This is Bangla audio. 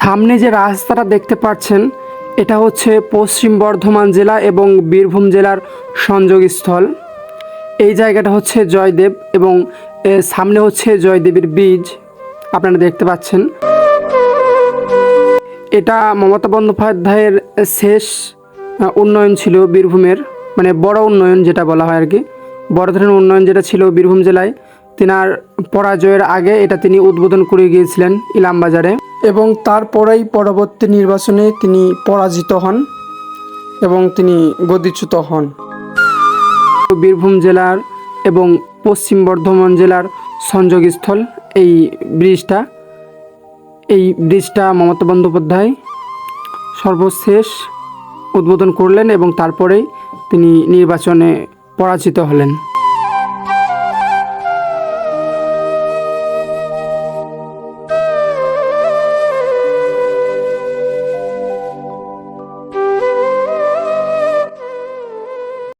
সামনে যে রাস্তাটা দেখতে পাচ্ছেন এটা হচ্ছে পশ্চিম বর্ধমান জেলা এবং বীরভূম জেলার সংযোগস্থল। এই জায়গাটা হচ্ছে জয়দেব এবং সামনে হচ্ছে জয়দেবের ব্রিজ আপনারা দেখতে পাচ্ছেন। এটা মমতা বন্দ্যোপাধ্যায়ের শেষ উন্নয়ন ছিল বীরভূমের, মানে বড় উন্নয়ন যেটা বলা হয় আর কি, বড় ধরনের উন্নয়ন যেটা ছিল বীরভূম জেলায়। তিনার পরাজয়ের আগে এটা তিনি উদ্বোধন করে গিয়েছিলেন ইলামবাজারে এবং তারপরেই পরবর্তী নির্বাচনে তিনি পরাজিত হন এবং তিনি গদিচ্যুত হন। বীরভূম জেলার এবং পশ্চিম বর্ধমান জেলার সংযোগস্থল এই ব্রিজটা মমতা বন্দ্যোপাধ্যায় সর্বশেষ উদ্বোধন করলেন এবং তারপরেই তিনি নির্বাচনে পরাজিত হলেন।